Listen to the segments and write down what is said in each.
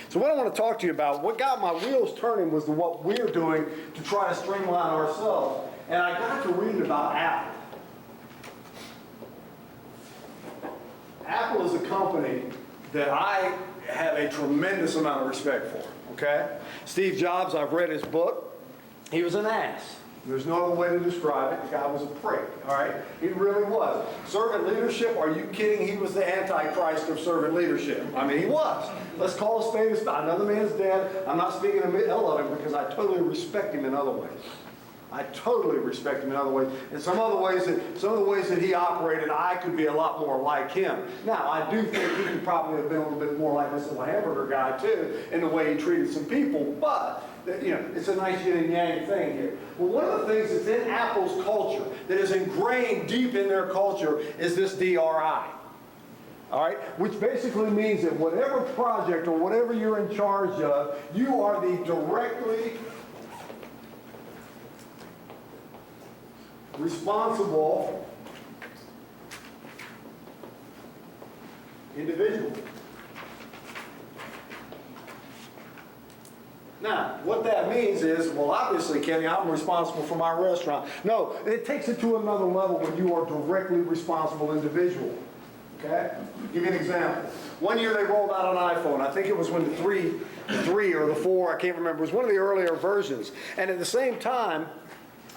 So what I want to talk to you about, what got my wheels turning was what we're doing to try to streamline ourselves. And I got to reading about Apple. Apple is a company that I have a tremendous amount of respect for, okay? Steve Jobs, I've read his book. He was an ass. There's no other way to describe it. The guy was a prick, all right? He really was. Servant leadership, are you kidding? He was the antichrist of servant leadership. I mean, he was. Let's call a spade a spade. Another man's dead. I'm not speaking ill of him because I totally respect him in other ways. I totally respect him in other ways. And some of the ways that he operated, I could be a lot more like him. Now, I do think he could probably have been a little bit more like this little hamburger guy, too, in the way he treated some people. But, you know, it's a nice yin and yang thing here. Well, one of the things that's in Apple's culture, that is ingrained deep in their culture, is this DRI. All right? Which basically means that whatever project or whatever you're in charge of, you are the directly responsible individual. Now, what that means is, well, obviously, Kenny, I'm responsible for my restaurant. No, it takes it to another level when you are directly responsible individual. Okay? Give you an example. One year they rolled out an iPhone. I think it was when the 3 or the 4, I can't remember. It was one of the earlier versions. And at the same time,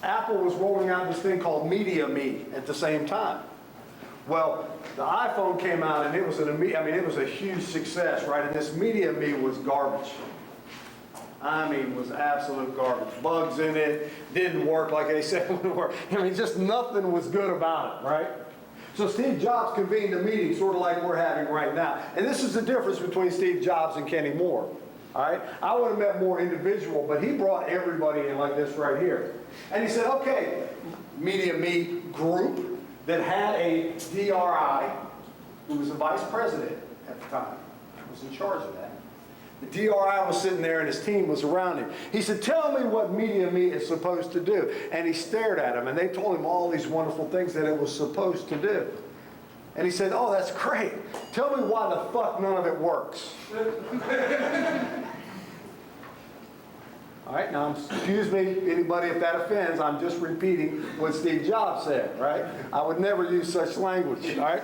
Apple was rolling out this thing called Media Me at the same time. Well, the iPhone came out and it was it was a huge success, right? And this Media Me was garbage. I mean, was absolute garbage. Bugs in it, didn't work like they said it would work. I mean, just nothing was good about it, right? So Steve Jobs convened a meeting sort of like we're having right now. And this is the difference between Steve Jobs and Kenny Moore. All right? I would have met more individual, but he brought everybody in like this right here. And he said, okay, Media Me group that had a DRI who was the vice president at the time, was in charge of that. The DRI was sitting there and his team was around him. He said, tell me what Media Me is supposed to do. And he stared at him and they told him all these wonderful things that it was supposed to do. And he said, oh, that's great. Tell me why the fuck none of it works. All right, now, excuse me, anybody, if that offends, I'm just repeating what Steve Jobs said, right? I would never use such language, all right?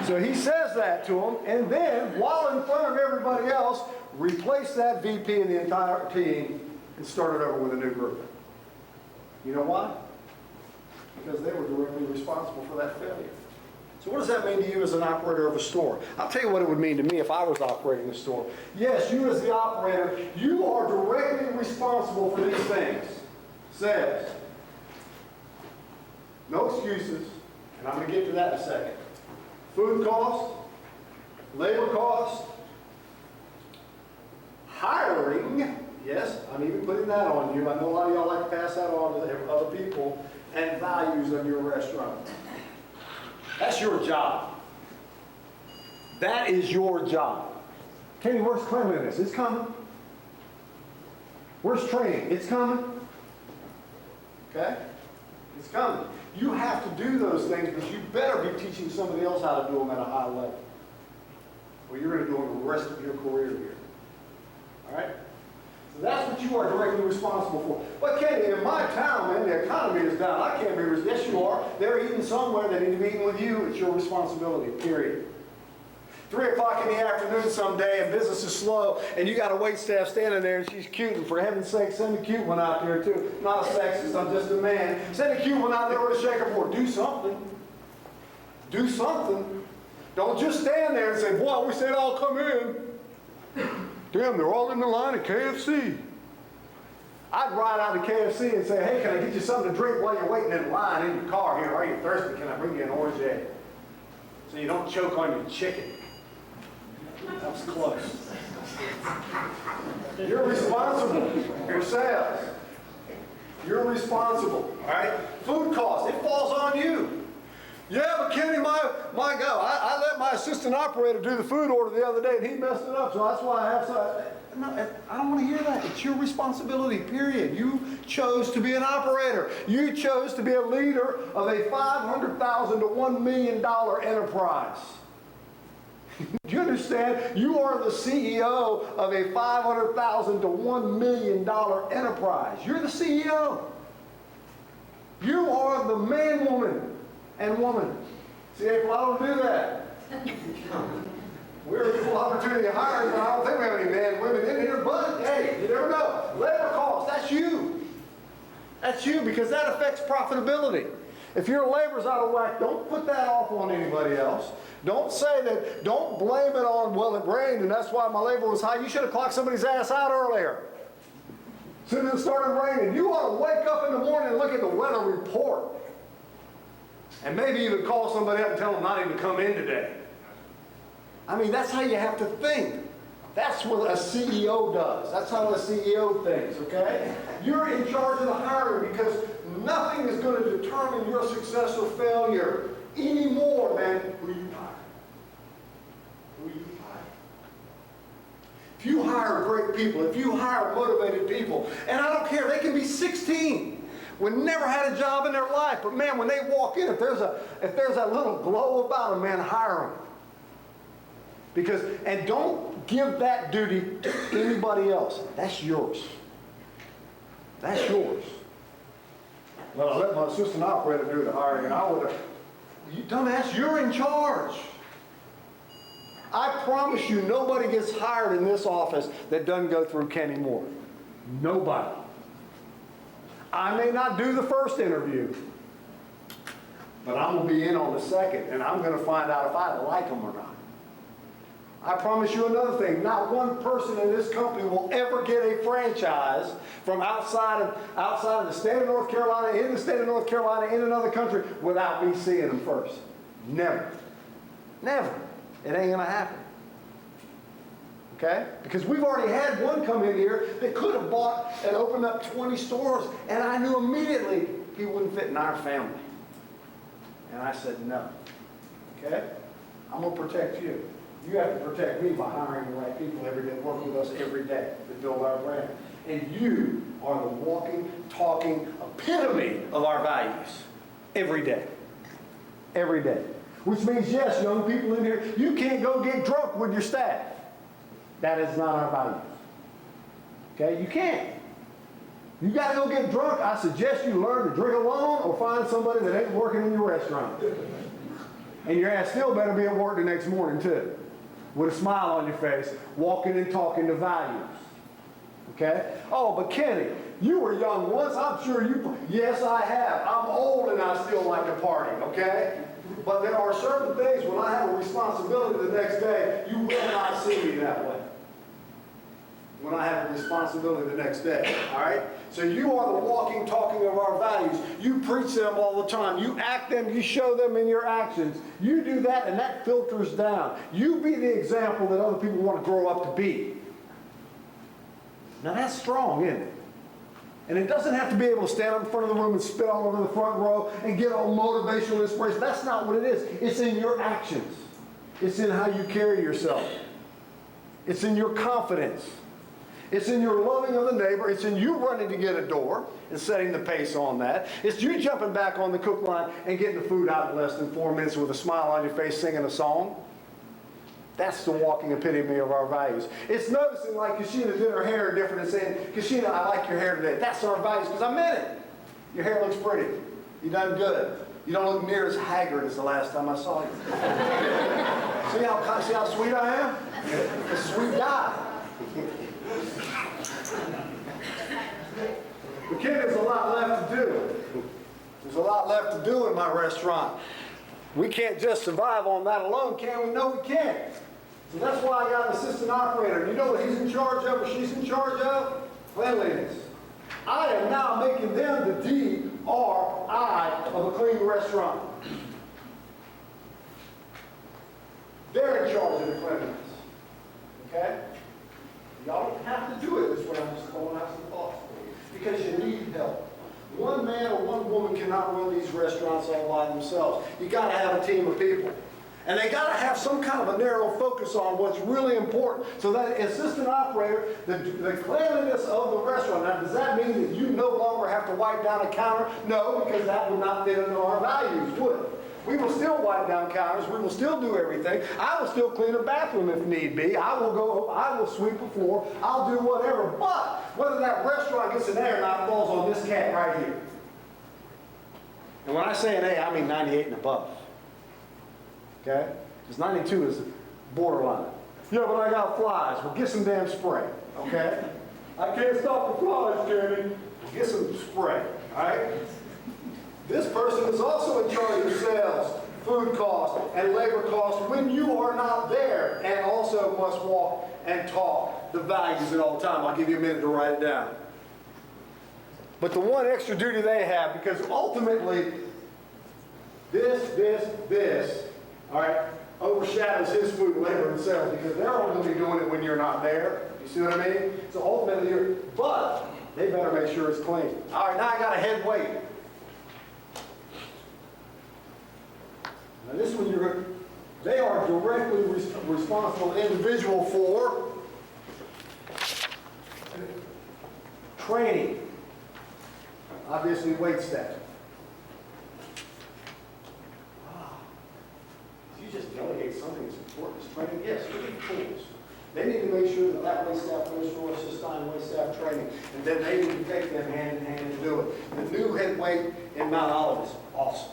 So he says that to him, and then, while in front of everybody else, replace that VP and the entire team and start it over with a new group. You know why? Because they were directly responsible for that failure. So what does that mean to you as an operator of a store? I'll tell you what it would mean to me if I was operating a store. Yes, you as the operator, you are directly responsible for these things. Says, no excuses, and I'm going to get to that in a second. Food costs, labor costs, hiring, yes, I'm even putting that on you. I know a lot of y'all like to pass that on to other people, and values of your restaurant. That's your job. That is your job. Kenny, where's cleanliness? It's coming. Where's training? It's coming. Okay? It's coming. You have to do those things, but you better be teaching somebody else how to do them at a high level. Or you're going to do them the rest of your career here. All right? So that's what you are directly responsible for. But Kenny, in my town, man, the economy is down. I can't be responsible. Yes, you are. They're eating somewhere. They need to be eating with you. It's your responsibility, period. 3 o'clock in the afternoon someday and business is slow and you got a wait staff standing there and she's cute, and for heaven's sake, send a cute one out there too. Not a sexist, I'm just a man. Send a cute one out there with a shaker board. Do something. Do something. Don't just stand there and say, boy, I wish they'd all come in. Damn, they're all in the line at KFC. I'd ride out to KFC and say, hey, can I get you something to drink while you're waiting in line in your car here? Are you thirsty? Can I bring you an orange egg? So you don't choke on your chicken. That was close. You're responsible for sales. You're responsible, all right? Food costs, it falls on you. Yeah, but Kenny, my guy, I let my assistant operator do the food order the other day and he messed it up, so that's why I have some. No, I don't want to hear that. It's your responsibility, period. You chose to be an operator. You chose to be a leader of a $500,000 to $1 million enterprise. Do you understand? You are the CEO of a $500,000 to $1 million enterprise. You're the CEO. You are the man, woman, and woman. See, April, I don't do that. We're equal opportunity hiring, but I don't think we have any men and women in here, but hey, you never know. Labor costs, that's you. That's you, because that affects profitability. If your labor's out of whack, don't put that off on anybody else. Don't say that, don't blame it on, well, it rained and that's why my labor was high. You should have clocked somebody's ass out earlier. As soon as it started raining, you ought to wake up in the morning and look at the weather report. And maybe even call somebody up and tell them not even to come in today. I mean, that's how you have to think. That's what a CEO does. That's how a CEO thinks, okay? You're in charge of the hiring because nothing is going to determine your success or failure any more than who you hire. Who you hire. If you hire great people, if you hire motivated people, and I don't care, they can be 16, when never had a job in their life, but man, when they walk in, if there's a little glow about them, man, hire them. Because, and don't give that duty to anybody else. That's yours. That's yours. Well, I let my assistant operator do the hiring, and I would have. You dumbass, you're in charge. I promise you, nobody gets hired in this office that doesn't go through Kenny Moore. Nobody. I may not do the first interview, but I'm going to be in on the second, and I'm going to find out if I like them or not. I promise you another thing, not one person in this company will ever get a franchise from outside of the state of North Carolina, in the state of North Carolina, in another country, without me seeing them first. Never. Never. It ain't going to happen. Okay? Because we've already had one come in here that could have bought and opened up 20 stores, and I knew immediately he wouldn't fit in our family. And I said no. Okay? I'm going to protect you. You have to protect me by hiring the right people every day, working with us every day to build our brand. And you are the walking, talking epitome of our values every day. Every day. Which means, yes, young people in here, you can't go get drunk with your staff. That is not our values. Okay? You can't. You got to go get drunk. I suggest you learn to drink alone or find somebody that ain't working in your restaurant. And your ass still better be at work the next morning, too. With a smile on your face, walking and talking to values. Okay? Oh, but Kenny, you were young once. I'm sure you... Yes, I have. I'm old and I still like to party, okay? But there are certain things when I have a responsibility the next day, you will not see me that way. When I have a responsibility the next day, all right? So you are the walking, talking of our values. You preach them all the time. You act them, you show them in your actions. You do that, and that filters down. You be the example that other people want to grow up to be. Now that's strong, isn't it? And it doesn't have to be able to stand up in front of the room and spit all over the front row and get all motivational inspiration. That's not what it is. It's in your actions. It's in how you carry yourself. It's in your confidence. It's in your loving of the neighbor. It's in you running to get a door and setting the pace on that. It's you jumping back on the cook line and getting the food out in less than 4 minutes with a smile on your face singing a song. That's the walking epitome of our values. It's noticing like Kashina did her hair different and saying, Kashina, I like your hair today. That's our values because I meant it. Your hair looks pretty. You done good. You don't look near as haggard as the last time I saw you. see how sweet I am? A sweet guy. But kid, there's a lot left to do. There's a lot left to do in my restaurant. We can't just survive on that alone, can we? No, we can't. So that's why I got an assistant operator. You know what he's in charge of or she's in charge of? Cleanliness. I am now making them the DRI of a clean restaurant. They're in charge of the cleanliness. Okay? Y'all don't have to do it this way. I'm just throwing out some thoughts for you. Because you need help. One man or one woman cannot run these restaurants all by themselves. You got to have a team of people. And they got to have some kind of a narrow focus on what's really important. So that assistant operator, the cleanliness of the restaurant. Now, does that mean that you no longer have to wipe down a counter? No, because that would not fit into our values, would it? We will still wipe down counters. We will still do everything. I will still clean a bathroom if need be. I will sweep the floor. I'll do whatever. But whether that restaurant gets an A or not falls on this cat right here. And when I say an A, I mean 98 and above. Okay? Because 92 is borderline. Yeah, but I got flies. Well, get some damn spray. Okay? I can't stop the flies, Jamie. Get some spray. All right? This person is also in charge of sales, food costs, and labor costs when you are not there, and also must walk and talk the values at all time. I'll give you a minute to write it down. But the one extra duty they have, because ultimately, this, all right, overshadows his food, labor, and sales, because they're only going to be doing it when you're not there. You see what I mean? So ultimately, but they better make sure it's clean. All right, now I got a head weight. Now this one, they are directly responsible individual for training. Obviously, wait staff. You just delegate something that's important as training. Yes, look at the tools. They need to make sure that that wait staff goes through assistant wait staff training, and then they need to take them hand in hand to do it. The new head weight in Mount Olive is awesome.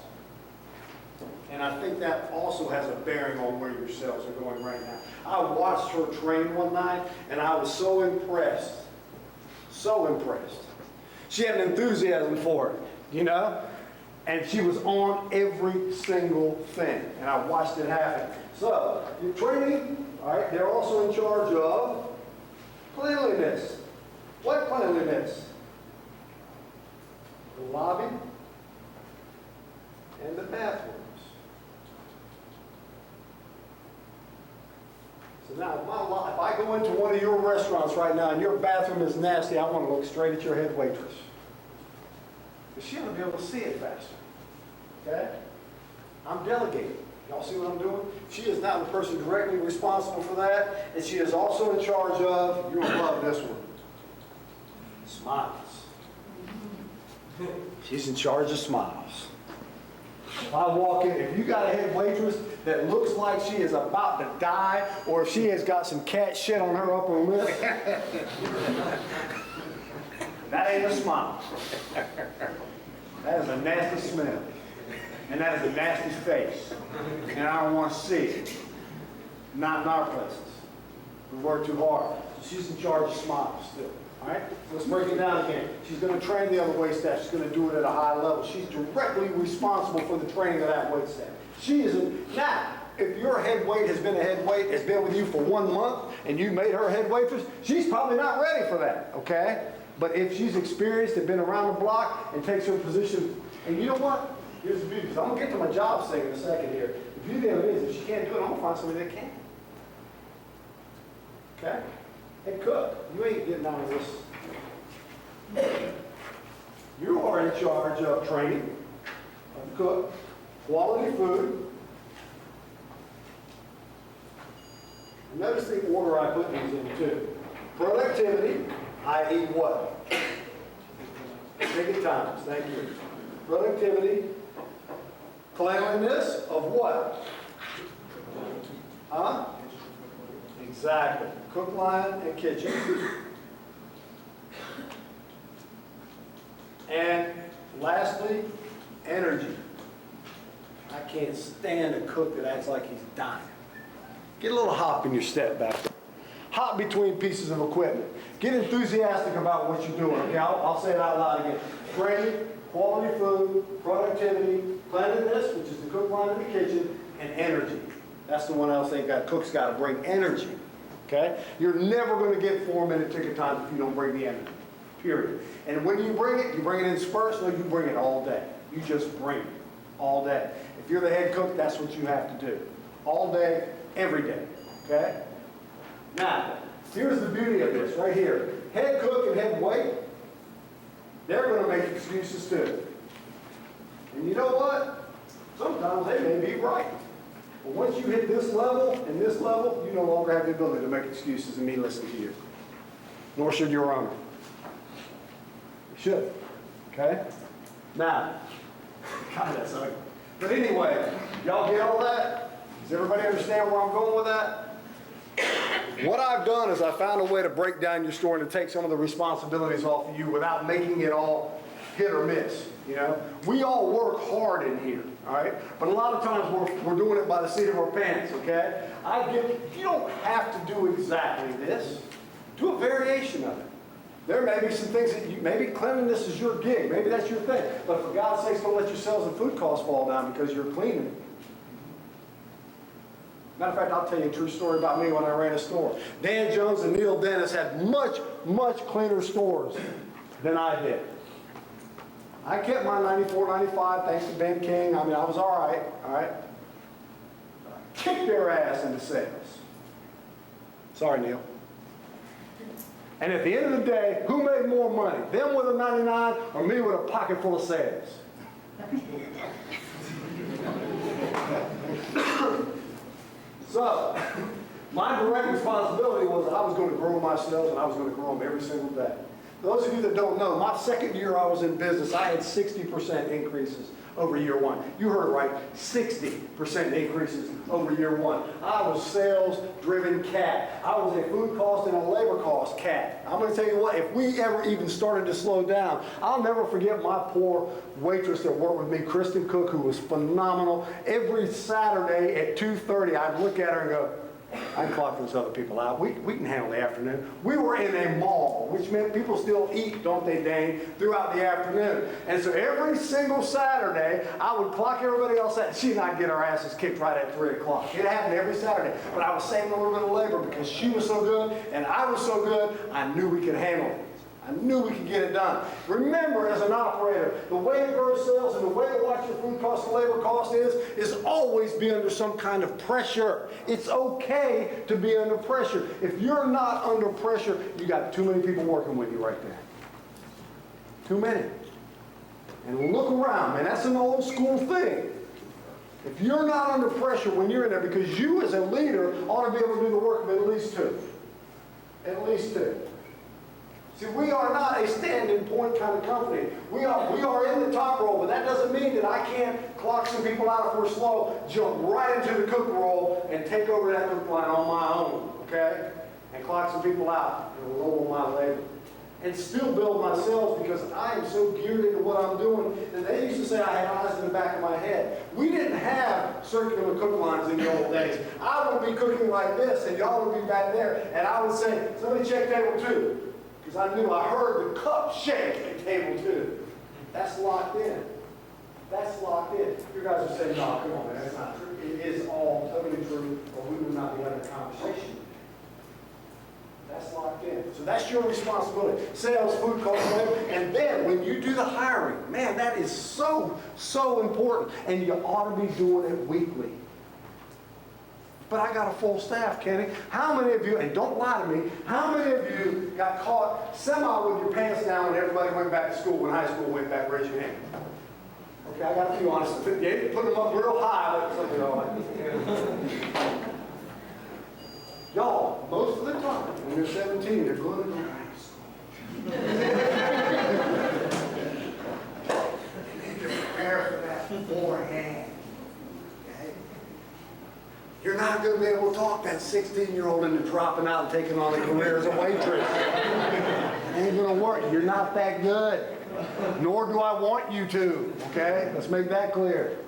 And I think that also has a bearing on where your sales are going right now. I watched her train one night, and I was so impressed. So impressed. She had an enthusiasm for it, you know? And she was on every single thing. And I watched it happen. So, your training, all right, they're also in charge of cleanliness. What cleanliness? The lobby and the bathrooms. So now, if I go into one of your restaurants right now and your bathroom is nasty, I want to look straight at your head waitress. Because she'll be able to see it faster. Okay? I'm delegating. Y'all see what I'm doing? She is now the person directly responsible for that, and she is also in charge of, you're going to love this one, smiles. She's in charge of smiles. If I walk in, if you got a head waitress that looks like she is about to die, or if she has got some cat shit on her upper lip, that ain't a smile. That is a nasty smell. And that is a nasty face. And I don't want to see it. Not in our places. We work too hard. So she's in charge of smiles still. All right? Let's break it down again. She's going to train the other wait staff. She's going to do it at a high level. She's directly responsible for the training of that wait staff. She isn't. Now, if your head wait has been has been with you for 1 month, and you made her head waitress, she's probably not ready for that, okay? But if she's experienced and been around the block and takes her position, and you know what? Here's the beauty. I'm going to get to my job thing in a second here. The beauty of it is, if she can't do it, I'm going to find somebody that can. Okay? Hey, cook, you ain't getting out of this. You are in charge of training, of cook, quality food. And notice the order I put these in too. Productivity, i.e. what? Take it times, thank you. Productivity, cleanliness of what? Huh? Exactly. Cook line and kitchen. And lastly, energy. I can't stand a cook that acts like he's dying. Get a little hop in your step back there. Hop between pieces of equipment. Get enthusiastic about what you're doing. Okay, I'll say it out loud again. Training, quality food, productivity, cleanliness, which is the cook line in the kitchen, and energy. That's the one else they got. Cooks got to bring energy. Okay? You're never going to get 4-minute ticket times if you don't bring the energy. Period. And when you bring it in spurts. No, you bring it all day. You just bring it all day. If you're the head cook, that's what you have to do. All day, every day. Okay? Now, here's the beauty of this right here. Head cook and head wait, they're going to make excuses too. And you know what? Sometimes they may be right. But once you hit this level and this level, you no longer have the ability to make excuses and me listen to you. Nor should your owner. You should. Okay? Now, God, that's ugly. But anyway, y'all get all that? Does everybody understand where I'm going with that? What I've done is I found a way to break down your store and to take some of the responsibilities off of you without making it all hit or miss, you know? We all work hard in here, all right? But a lot of times we're doing it by the seat of our pants, okay? You don't have to do exactly this. Do a variation of it. There may be some things that maybe cleanliness is your gig. Maybe that's your thing. But for God's sakes, don't let your sales and food costs fall down because you're cleaning. Matter of fact, I'll tell you a true story about me when I ran a store. Dan Jones and Neil Dennis had much, much cleaner stores than I did. I kept my 94, 95, thanks to Ben King. I mean, I was all right, all right? Kicked their ass into sales. Sorry, Neil. And at the end of the day, who made more money? Them with a 99 or me with a pocket full of sales? So, my direct responsibility was I was going to grow my sales and I was going to grow them every single day. For those of you that don't know, my second year I was in business, I had 60% increases over year one. You heard it right, 60% increases over year one. I was sales-driven cat. I was a food cost and a labor cost cat. I'm going to tell you what, if we ever even started to slow down, I'll never forget my poor waitress that worked with me, Kristen Cook, who was phenomenal. Every Saturday at 2:30, I'd look at her and go, I can clock those other people out. We can handle the afternoon. We were in a mall, which meant people still eat, don't they, Dane, throughout the afternoon. And so every single Saturday, I would clock everybody else out. She'd not get our asses kicked right at 3 o'clock. It happened every Saturday. But I was saving a little bit of labor because she was so good and I was so good, I knew we could handle it. I knew we could get it done. Remember, as an operator, the way to grow sales and the way to watch your food cost and labor cost is always be under some kind of pressure. It's okay to be under pressure. If you're not under pressure, you got too many people working with you right there. Too many. And look around, man. That's an old school thing. If you're not under pressure when you're in there, because you as a leader ought to be able to do the work of at least two. At least two. See, we are not a standing point kind of company. We are in the top roll, but that doesn't mean that I can't clock some people out if we're slow, jump right into the cook roll, and take over that cook line on my own, okay? And clock some people out and roll my labor. And still build my sales because I am so geared into what I'm doing. And they used to say I had eyes in the back of my head. We didn't have circular cook lines in the old days. I would be cooking like this, and y'all would be back there, and I would say, somebody check table 2. Because I knew I heard the cup shake at table 2. That's locked in. That's locked in. You guys are saying, no, come on, man, that's not true. It is all totally true, or we would not be having a conversation. That's locked in. So that's your responsibility. Sales, food cost, labor. And then when you do the hiring, man, that is so, so important. And you ought to be doing it weekly. But I got a full staff, Kenny. How many of you, and don't lie to me, how many of you got caught semi with your pants down when everybody went back to school, when high school went back? Raise your hand. Okay, I got a few honest. You put them up real high, like something like y'all, most of the time, when you're 17, you're going to go high school. You need to prepare for that beforehand. You're not going to be able to talk that 16-year-old into dropping out and taking on a career as a waitress. It ain't going to work. You're not that good. Nor do I want you to. Okay? Let's make that clear.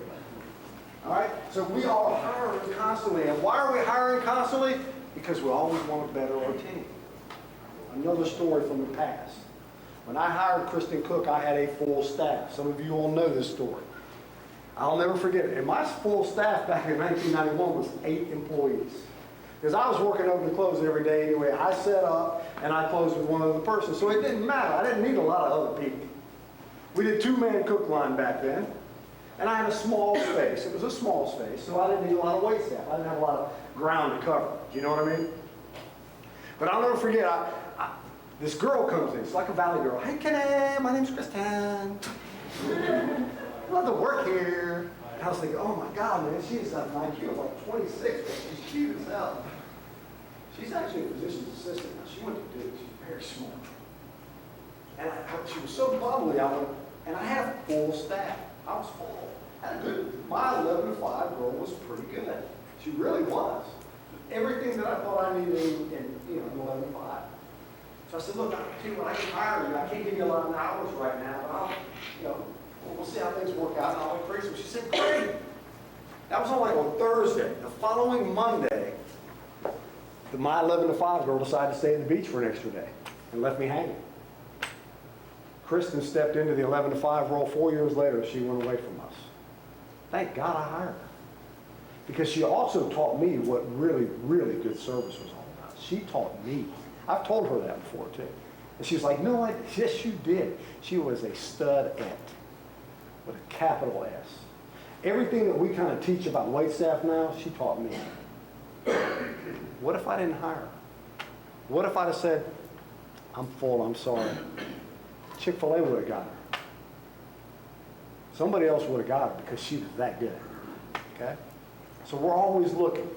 All right? So we are hiring constantly. And why are we hiring constantly? Because we always want to better our team. Another story from the past. When I hired Kristen Cook, I had a full staff. Some of you all know this story. I'll never forget it. And my full staff back in 1991 was 8 employees. Because I was working over the close every day anyway. I set up and I closed with one other person. So it didn't matter. I didn't need a lot of other people. We did 2-man cook line back then. And I had a small space. It was a small space. So I didn't need a lot of wait staff. I didn't have a lot of ground to cover. Do you know what I mean? But I'll never forget, this girl comes in. It's like a valley girl. Hey, Kenny, my name's Kristen. I love to work here. And I was thinking, oh my God, man, she's an IQ of like 26, but she's cute as hell. She's actually a physician's assistant now. She went to Duke. She's very smart. And she was so bubbly, and I had a full staff. I was full. My 11 to 5 girl was pretty good. She really was. Everything that I thought I needed in 11 to 5. So I said, look, I tell you what, I can hire you. I can't give you a lot of hours right now, but we'll see how things work out and I'll increase them. She said, great. That was on Thursday. The following Monday, my 11 to 5 girl decided to stay at the beach for an extra day and left me hanging. Kristen stepped into the 11 to 5 role 4 years later. She went away from us. Thank God I hired her. Because she also taught me what really, really good service was all about. She taught me. I've told her that before too. And she's like, no, yes, you did. She was a stud-ette with a capital S. Everything that we kind of teach about waitstaff now, she taught me. What if I didn't hire her? What if I'd have said, I'm full, I'm sorry. Chick-fil-A would have got her. Somebody else would have got her because she was that good. Okay? So we're always looking.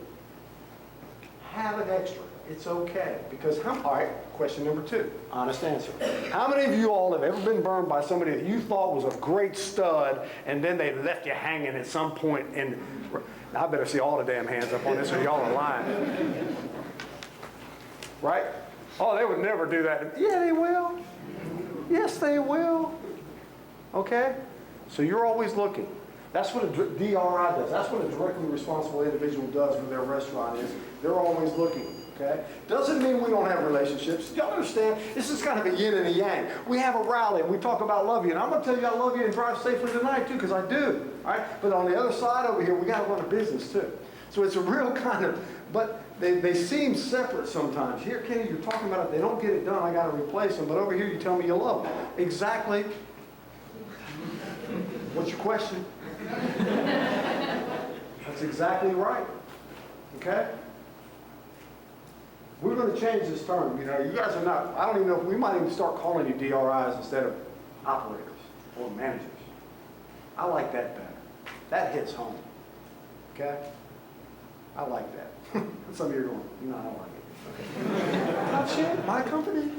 Have an extra. It's okay. Because, all right, question number 2, honest answer. How many of you all have ever been burned by somebody that you thought was a great stud and then they left you hanging at some point? And I better see all the damn hands up on this or y'all are lying. Right? Oh, they would never do that. Yeah, they will. Yes, they will. Okay? So you're always looking. That's what a DRI does. That's what a directly responsible individual does with their restaurant is. They're always looking. Okay? Doesn't mean we don't have relationships. Do y'all understand? This is kind of a yin and a yang. We have a rally and we talk about love you. And I'm going to tell you I love you and drive safely tonight too, because I do. All right? But on the other side over here, we got to run a business too. So it's a real kind of, but they seem separate sometimes. Here, Kenny, you're talking about if they don't get it done, I got to replace them. But over here, you tell me you love them. Exactly. What's your question? That's exactly right. Okay? We're going to change this term. You guys are not, I don't even know if we might even start calling you DRIs instead of operators or managers. I like that better. That hits home. Okay? I like that. Some of you are going, no, I don't like it. Okay. Not shit, my company.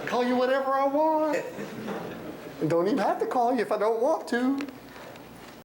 Call you whatever I want. And don't even have to call you if I don't want to.